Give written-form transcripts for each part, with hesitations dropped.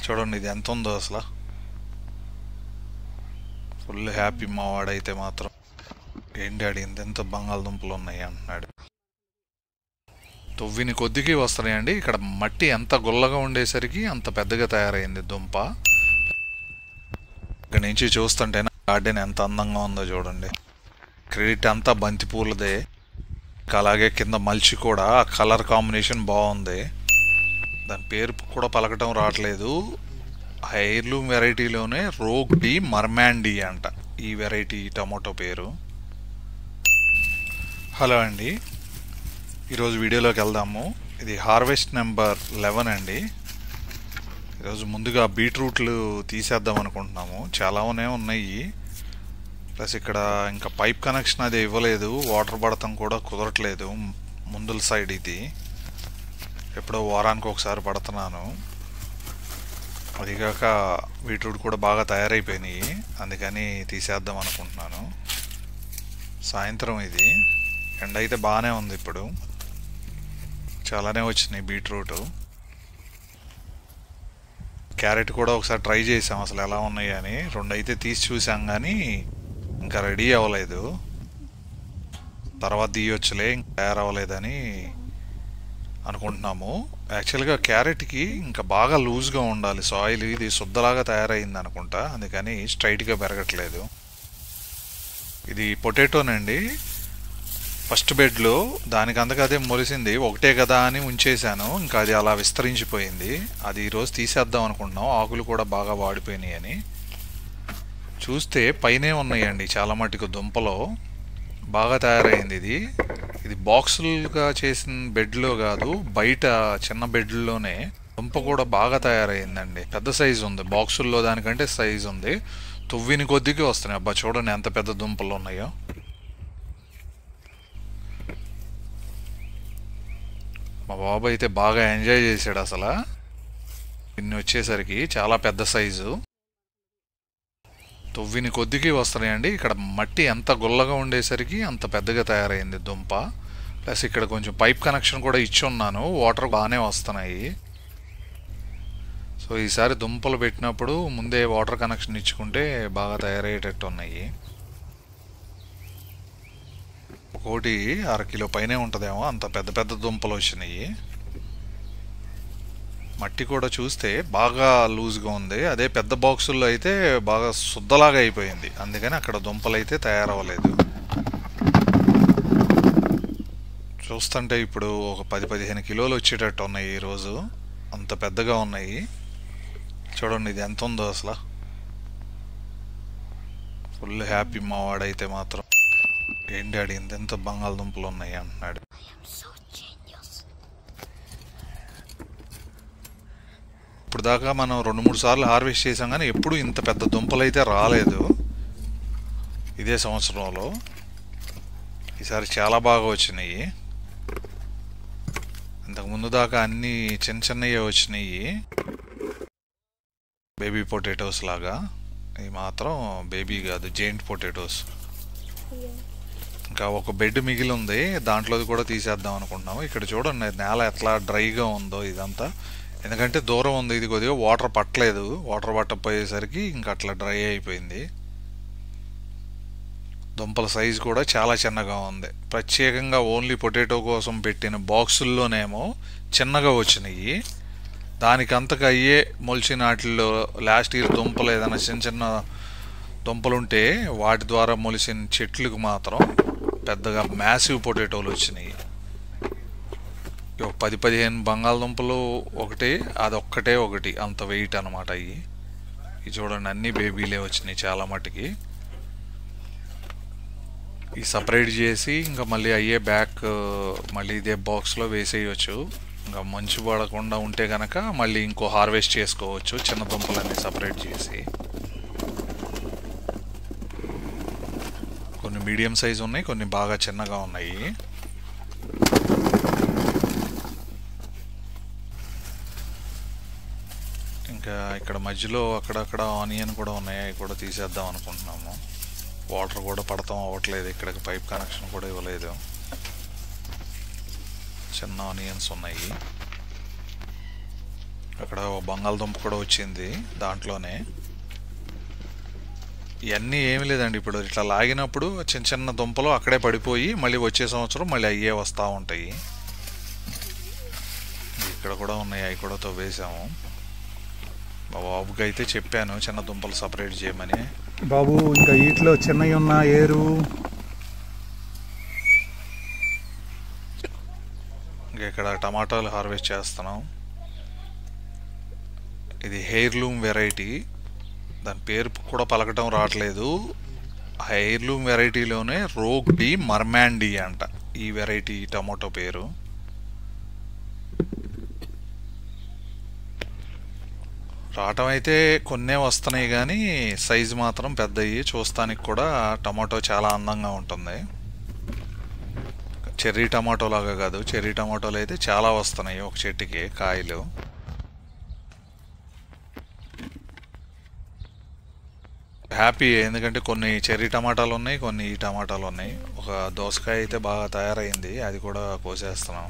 చూడండి ఇది ఎంత ఉందో అసలు. ఫుల్ హ్యాపీ మా వాడైతే మాత్రం. ఏంటి డాడీ ఇంత బంగాళదుంపలు ఉన్నాయి అంటున్నాడు. తొవ్విని కొద్దికి వస్తున్నాయండి. ఇక్కడ మట్టి ఎంత గుల్లగా ఉండేసరికి అంత పెద్దగా తయారైంది దుంప. ఇక్కడ నుంచి చూస్తుంటే గార్డెన్ ఎంత అందంగా ఉందో చూడండి. క్రెడిట్ అంతా బంతి పూలదే. అలాగే కింద మల్చి కూడా కలర్ కాంబినేషన్ బాగుంది. దాని పేరు కూడా పలకటం రావట్లేదు. హెయిర్లూమ్ వెరైటీలోనే రోగ్ డి మర్మాండీ అంట ఈ వెరైటీ టమాటో పేరు. హలో అండి, ఈరోజు వీడియోలోకి వెళ్దాము. ఇది హార్వెస్ట్ నెంబర్ 11 అండి. ఈరోజు ముందుగా బీట్రూట్లు తీసేద్దాం అనుకుంటున్నాము. చాలానే ఉన్నాయి. ప్లస్ ఇక్కడ ఇంకా పైప్ కనెక్షన్ అది ఇవ్వలేదు. వాటర్ పడటం కూడా కుదరట్లేదు. ముందుల సైడ్ ఇది ఎప్పుడో వారానికి ఒకసారి పడుతున్నాను. అదిగాక బీట్రూట్ కూడా బాగా తయారైపోయినాయి, అందుకని తీసేద్దాం అనుకుంటున్నాను. సాయంత్రం ఇది ఎండ అయితే బాగానే ఉంది. ఇప్పుడు చాలానే వచ్చినాయి బీట్రూట్. క్యారెట్ కూడా ఒకసారి ట్రై చేసాం అసలు ఎలా ఉన్నాయి అని. 2 అయితే తీసి చూసాం కానీ ఇంకా రెడీ అవ్వలేదు. తర్వాత తీయొచ్చులే, ఇంకా తయారవ్వలేదని అనుకుంటున్నాము. యాక్చువల్గా క్యారెట్కి ఇంకా బాగా లూజ్గా ఉండాలి సాయిల్. ఇది శుద్ధలాగా తయారైంది అనుకుంటా, అందుకని స్ట్రైట్గా పెరగట్లేదు. ఇది పొటాటోనండి. ఫస్ట్ బెడ్లో దానికి అంతకదే మొలిసింది, ఒకటే కదా అని ఉంచేశాను. ఇంకా అది అలా విస్తరించిపోయింది. అది ఈరోజు తీసేద్దాం అనుకుంటున్నాం. ఆకులు కూడా బాగా వాడిపోయినాయి అని. చూస్తే పైనే ఉన్నాయండి చాలా మటుకు దుంపలో. బాగా తయారైంది ఇది. ఇది బాక్సులుగా చేసిన బెడ్లో కాదు, బయట చిన్న బెడ్లోనే దుంప కూడా బాగా తయారైందండి. పెద్ద సైజు ఉంది, బాక్సుల్లో దానికంటే సైజు ఉంది. తువ్విని కొద్దిగా వస్తున్నాయి. అబ్బా చూడండి ఎంత పెద్ద దుంపలు ఉన్నాయో. మా బాబు అయితే బాగా ఎంజాయ్ చేశాడు అసలు. ఇన్ని వచ్చేసరికి చాలా పెద్ద సైజు. తొవ్విని కొద్దికి వస్తున్నాయండి. ఇక్కడ మట్టి ఎంత గుల్లగా ఉండేసరికి అంత పెద్దగా తయారైంది దుంప. ప్లస్ ఇక్కడ కొంచెం పైప్ కనెక్షన్ కూడా ఇచ్చి ఉన్నాను, వాటర్ బాగానే వస్తున్నాయి. సో ఈసారి దుంపలు పెట్టినప్పుడు ముందే వాటర్ కనెక్షన్ ఇచ్చుకుంటే బాగా తయారయ్యేటట్టు ఉన్నాయి. ఒక్కోటి 1/2 కిలో పైనే ఉంటుందేమో, అంత పెద్ద పెద్ద దుంపలు వచ్చినాయి. మట్టి కూడా చూస్తే బాగా లూజ్గా ఉంది. అదే పెద్ద బాక్సుల్లో అయితే బాగా శుద్ధలాగా అయిపోయింది, అందుకని అక్కడ దుంపలు అయితే తయారవ్వలేదు. చూస్తుంటే ఇప్పుడు ఒక 10-15 కిలోలు వచ్చేటట్టు ఉన్నాయి ఈరోజు. అంత పెద్దగా ఉన్నాయి. చూడండి ఇది ఎంత ఉందో అసలు. ఫుల్ హ్యాపీ మా వాడైతే మాత్రం. ఏంటి డాడీ ఇంత బంగాళదుంపలు ఉన్నాయి అంటున్నాడు. ఇప్పుడు దాకా మనం 2-3 సార్లు హార్వెస్ట్ చేసాం కానీ ఎప్పుడు ఇంత పెద్ద దుంపలు అయితే రాలేదు ఇదే సంవత్సరంలో. ఈసారి చాలా బాగా వచ్చినాయి. ఇంతకుముందు దాకా అన్నీ చిన్న చిన్నవి వచ్చినాయి, బేబీ పొటాటోస్ లాగా. ఇవి మాత్రం బేబీ కాదు, జెయింట్ పొటాటోస్. ఇంకా ఒక బెడ్ మిగిలి ఉంది, దాంట్లోది కూడా తీసేద్దాం అనుకుంటున్నాము. ఇక్కడ చూడండి నేల ఎట్లా డ్రైగా ఉందో ఇదంతా. ఎందుకంటే దూరం ఉంది, ఇది కొద్దిగా వాటర్ పట్టలేదు. వాటర్ పట్టకపోయేసరికి ఇంకా అట్లా డ్రై అయిపోయింది. దుంపల సైజు కూడా చాలా చిన్నగా ఉంది. ప్రత్యేకంగా ఓన్లీ పొటాటో కోసం పెట్టిన బాక్సుల్లోనేమో చిన్నగా వచ్చినాయి. దానికి అంతగా అయ్యే మొలిచిన వాటిల్లో లాస్ట్ ఇయర్ దుంపలు ఏదైనా చిన్న చిన్న దుంపలుంటే వాటి ద్వారా మొలిసిన చెట్లకు మాత్రం పెద్దగా మ్యాసివ్ పొటాటోలు వచ్చినాయి. 10-15 బంగాళదుంపలు ఒకటి, అదొక్కటే ఒకటి, అంత వెయిట్ అనమాట. ఇవి చూడండి అన్నీ బేబీలే వచ్చినాయి చాలా మటుకి. ఈ సపరేట్ చేసి ఇంకా మళ్ళీ అయ్యే బ్యాక్ మళ్ళీ ఇదే బాక్స్లో వేసేయచ్చు. ఇంకా మంచు పడకుండా ఉంటే కనుక మళ్ళీ ఇంకో హార్వెస్ట్ చేసుకోవచ్చు చిన్న దుంపలన్నీ సపరేట్ చేసి. కొన్ని మీడియం సైజు ఉన్నాయి, కొన్ని బాగా చిన్నగా ఉన్నాయి. ఇంకా ఇక్కడ మధ్యలో అక్కడక్కడ ఆనియన్ కూడా ఉన్నాయి, అవి కూడా తీసేద్దాం అనుకుంటున్నాము. వాటర్ కూడా పడతాం అవ్వట్లేదు, ఇక్కడికి పైప్ కనెక్షన్ కూడా ఇవ్వలేదు. చిన్న ఆనియన్స్ ఉన్నాయి. అక్కడ బంగాళదుంప కూడా వచ్చింది దాంట్లోనే. ఇవన్నీ ఏమి లేదండి, ఇప్పుడు ఇట్లా లాగినప్పుడు చిన్న చిన్న దుంపలు అక్కడే పడిపోయి మళ్ళీ వచ్చే సంవత్సరం మళ్ళీ అయ్యే వస్తూ ఉంటాయి. ఇక్కడ కూడా ఉన్నాయి, అవి కూడా తవ్వేసాము. మా బాబుకి అయితే చెప్పాను చిన్న దుంపలు సపరేట్ చేయమని. బాబు ఇంకా వీటిలో చిన్నవి ఉన్న ఏరు ఇంకా ఇక్కడ టమాటాలు హార్వెస్ట్ చేస్తున్నాం. ఇది హెయిర్లూమ్ వెరైటీ, దాని పేరు కూడా పలకటం రావట్లేదు. హెయిర్లూమ్ వెరైటీలోనే రోగ్ డి మర్మాండి అంట ఈ వెరైటీ టమాటో పేరు. రావటం అయితే కొన్నే వస్తున్నాయి కానీ సైజు మాత్రం పెద్దవి. చూస్తానికి కూడా టమాటో చాలా అందంగా ఉంటుంది. చెర్రీ టమాటో లాగా కాదు, చెర్రీ టమాటోలు అయితే చాలా వస్తున్నాయి ఒక చెట్టుకి కాయలు. హ్యాపీ, ఎందుకంటే కొన్ని చెర్రీ టమాటాలు ఉన్నాయి, కొన్ని ఈ టమాటాలు ఉన్నాయి. ఒక దోసకాయ అయితే బాగా తయారైంది, అది కూడా కోసేస్తున్నాం.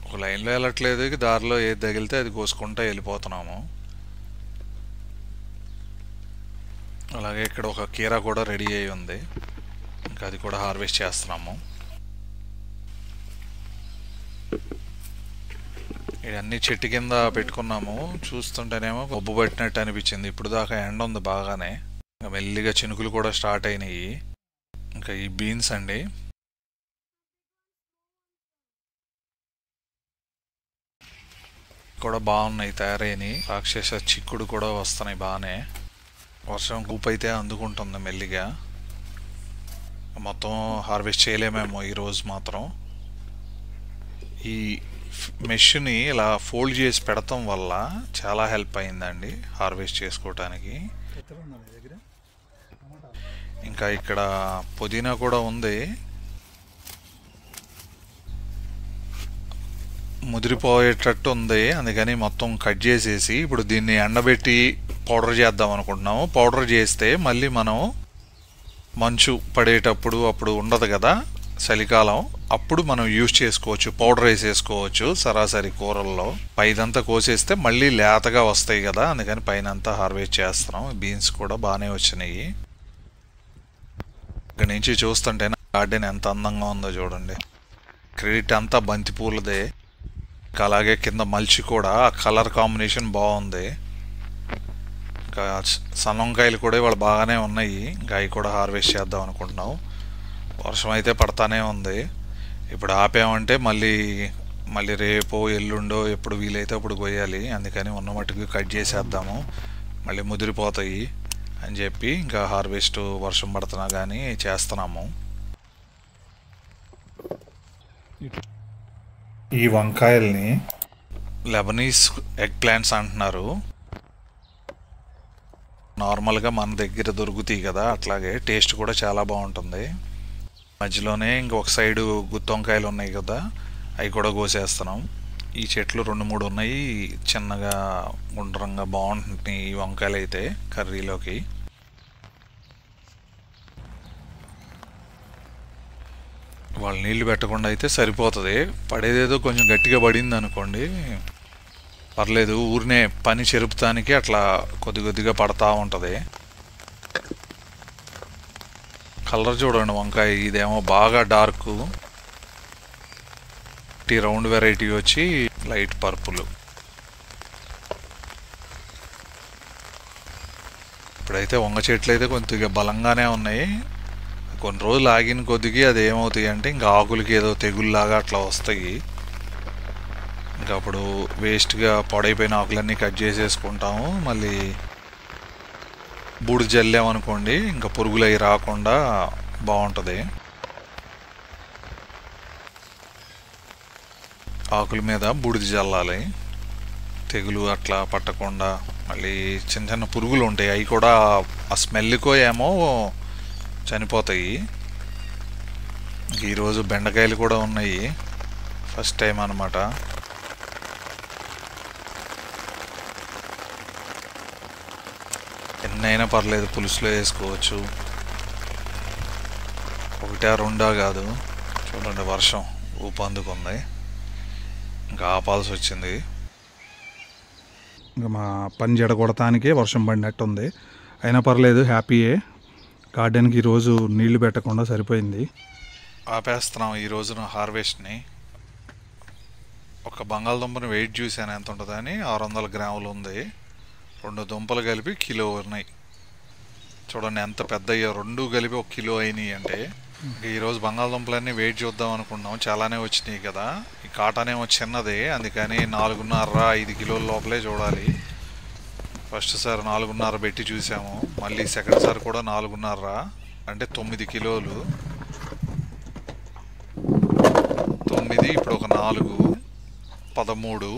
ఒక లైన్లో వెళ్ళట్లేదు, దారిలో ఏది తగిలితే అది కోసుకుంటూ వెళ్ళిపోతున్నాము. అలాగే ఇక్కడ ఒక కీరా కూడా రెడీ అయి ఉంది, ఇంకా అది కూడా హార్వెస్ట్ చేస్తున్నాము. ఇవన్నీ చెట్టు కింద పెట్టుకున్నాము. చూస్తుంటేనేమో గొబ్బు పట్టినట్టు అనిపించింది. ఇప్పుడు దాకా ఎండ ఉంది బాగానే, ఇంకా మెల్లిగా చినుకులు కూడా స్టార్ట్ అయినాయి. ఇంకా ఈ బీన్స్ అండి, కూడా బాగున్నాయి తయారైనవి. రాక్షస చిక్కుడు కూడా వస్తున్నాయి బాగానే. వర్షం కూపు అయితే అందుకుంటుంది మెల్లిగా. మొత్తం హార్వెస్ట్ చేయలేమేమో ఈరోజు మాత్రం. ఈ మెష్ని ఇలా ఫోల్డ్ చేసి పెడతాం వల్ల చాలా హెల్ప్ అయిందండి హార్వెస్ట్ చేసుకోవటానికి. ఇంకా ఇక్కడ పుదీనా కూడా ఉంది, ముదిరిపోయేటట్టు ఉంది. అందుకని మొత్తం కట్ చేసేసి ఇప్పుడు దీన్ని ఎండబెట్టి పౌడర్ చేద్దాం అనుకుంటున్నాము. పౌడర్ చేస్తే మళ్ళీ మనం మంచు పడేటప్పుడు అప్పుడు ఉండదు కదా చలికాలం, అప్పుడు మనం యూజ్ చేసుకోవచ్చు, పౌడర్ వేసేసుకోవచ్చు సరాసరి కూరల్లో. పైదంతా కోసేస్తే మళ్ళీ లేతగా వస్తాయి కదా, అందుకని పైన అంతా హార్వెస్ట్ చేస్తున్నాం. బీన్స్ కూడా బాగానే వచ్చినాయి. ఇక్కడ నుంచి చూస్తుంటే గార్డెన్ ఎంత అందంగా ఉందో చూడండి. క్రెడిట్ అంతా బంతి పూలదే. అలాగే కింద మల్చి కూడా ఆ కలర్ కాంబినేషన్ బాగుంది. ఇంకా సన్నంకాయలు కూడా ఇవాళ బాగానే ఉన్నాయి, ఇంకా అవి కూడా హార్వెస్ట్ చేద్దాం అనుకుంటున్నాం. వర్షం అయితే పడతానే ఉంది. ఇప్పుడు ఆపామంటే మళ్ళీ రేపో ఎల్లుండో ఎప్పుడు వీలైతే అప్పుడు కొయ్యాలి. అందుకని ఉన్న మట్టుకు కట్ చేసేద్దాము, మళ్ళీ ముదిరిపోతాయి అని చెప్పి ఇంకా హార్వెస్ట్ వర్షం పడుతున్నా కానీ చేస్తున్నాము. ఈ వంకాయల్ని లెబనీస్ ఎగ్ ప్లాంట్స్ అంటున్నారు. నార్మల్గా మన దగ్గర దొరుకుతాయి కదా, అట్లాగే టేస్ట్ కూడా చాలా బాగుంటుంది. మధ్యలోనే ఇంకొక సైడు గుత్తి వంకాయలు ఉన్నాయి కదా, అవి కూడా కోసేస్తున్నాం. ఈ చెట్లు 2-3 ఉన్నాయి, చిన్నగా గుండ్రంగా బాగుంటున్నాయి ఈ వంకాయలు అయితే కర్రీలోకి. వాళ్ళు నీళ్ళు పెట్టకుండా అయితే సరిపోతుంది. పడేదేదో కొంచెం గట్టిగా పడింది అనుకోండి పర్లేదు, ఊరినే పని చెరుపుతానికి అట్లా కొద్ది కొద్దిగా పడతా ఉంటుంది. కలర్ చూడండి వంకాయ, ఇదేమో బాగా డార్క్, టీ రౌండ్ వెరైటీ వచ్చి లైట్ పర్పుల్. ఇప్పుడైతే వంగ చెట్లు అయితే కొద్దిగా బలంగానే ఉన్నాయి. కొన్ని రోజులు ఆగిన కొద్దికి అది ఏమవుతాయి అంటే ఇంకా ఆకులకి ఏదో తెగుల్లాగా అట్లా వస్తాయి. ఇంకా అప్పుడు వేస్ట్గా పాడైపోయిన ఆకులన్నీ కట్ చేసేసుకుంటాము. మళ్ళీ బూడిద జల్లామనుకోండి ఇంకా పురుగులు అవి రాకుండా బాగుంటుంది. ఆకుల మీద బూడిద జల్లాలి, తెగులు అట్లా పట్టకుండా. మళ్ళీ చిన్న చిన్న పురుగులు ఉంటాయి, అవి కూడా ఆ స్మెల్కో ఏమో చనిపోతాయి. ఈరోజు బెండకాయలు కూడా ఉన్నాయి, ఫస్ట్ టైం అన్నమాట. ఎన్నైనా పర్లేదు, పులుసులో వేసుకోవచ్చు. ఒకటా రెండా కాదు. చూడండి వర్షం ఊపందుకుంది, ఇంకా ఆపాల్సి వచ్చింది. ఇంకా మా పని జడగొడటానికే వర్షం పడినట్టుంది. అయినా పర్లేదు, హ్యాపీయే. గార్డెన్కి ఈరోజు నీళ్లు పెట్టకుండా సరిపోయింది. ఆపేస్తున్నాం ఈ రోజున హార్వెస్ట్ని. ఒక బంగాళదుంపని వెయిట్ చూసాను ఎంత ఉంటుందని, 600 గ్రాములు ఉంది. 2 దుంపలు కలిపి కిలో ఉన్నాయి. చూడండి ఎంత పెద్ద అయ్యో, 2 కలిపి 1 కిలో అయినాయి. అంటే ఈరోజు బంగాళదుంపలన్నీ వెయిట్ చూద్దాం అనుకున్నాం, చాలానే వచ్చినాయి కదా. ఈ కాటానేమో చిన్నదే, అందుకని 4.5-5 కిలోల లోపలే చూడాలి. ఫస్ట్ సారి 4.5 పెట్టి చూసాము, మళ్ళీ సెకండ్ సారి కూడా 4.5, అంటే 9 కిలోలు. 9, ఇప్పుడు ఒక 4, 13.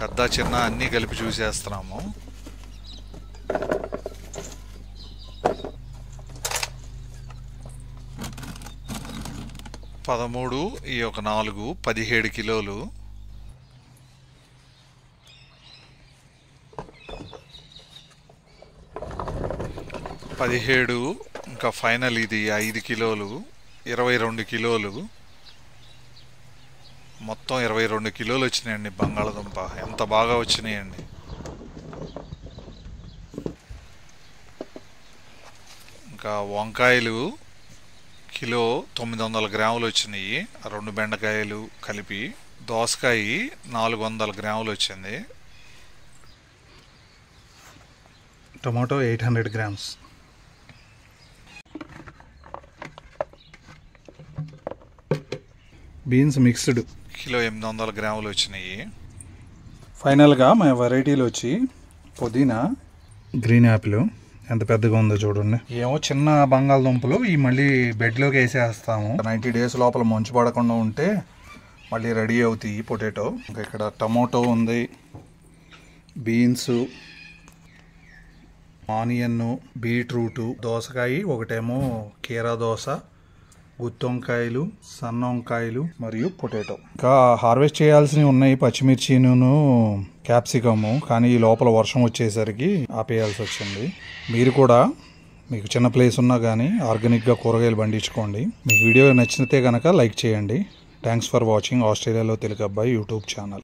పెద్ద చిన్న అన్నీ కలిపి చూసేస్తున్నాము. పదమూడు, ఈ ఒక 4, 17 కిలోలు. పదిహేడు, ఇంకా ఫైనల్ ఇది 5 కిలోలు, 22 కిలోలు. మొత్తం 22 కిలోలు వచ్చినాయండి బంగాళదుంప. ఎంత బాగా వచ్చినాయండి. ఇంకా వంకాయలు కిలో 900 గ్రాములు వచ్చినాయి, 2 బెండకాయలు కలిపి. దోసకాయ 400 గ్రాములు వచ్చింది. Tomato 800 grams. Beans mixed kilo 800 గ్రాములు వచ్చినాయి. ఫైనల్గా మా వెరైటీలు వచ్చి పుదీనా, గ్రీన్ యాపిల్ ఎంత పెద్దగా ఉందో చూడండి. ఏమో చిన్న బంగాళదుంపలు ఈ మళ్ళీ బెడ్లోకి వేసేస్తాము. 90 డేస్ లోపల మంచు పడకుండా ఉంటే మళ్ళీ రెడీ అవుతాయి పొటాటో. ఇంకా ఇక్కడ టమోటో ఉంది, బీన్స్, ఆనియన్, బీట్రూటు, దోసకాయ, ఒకటేమో కీరా దోస, గుత్తి వంకాయలు, సన్న వంకాయలు మరియు పొటాటో. ఇంకా హార్వెస్ట్ చేయాల్సినవి ఉన్నాయి, పచ్చిమిర్చిను క్యాప్సికము. కానీ ఈ లోపల వర్షం వచ్చేసరికి ఆపేయాల్సి వచ్చింది. మీరు కూడా మీకు చిన్న ప్లేస్ ఉన్నా కానీ ఆర్గానిక్గా కూరగాయలు పండించుకోండి. మీకు వీడియో నచ్చితే కనుక లైక్ చేయండి. థ్యాంక్స్ ఫర్ వాచింగ్ ఆస్ట్రేలియాలో తెలుగు అబ్బాయి యూట్యూబ్ ఛానల్.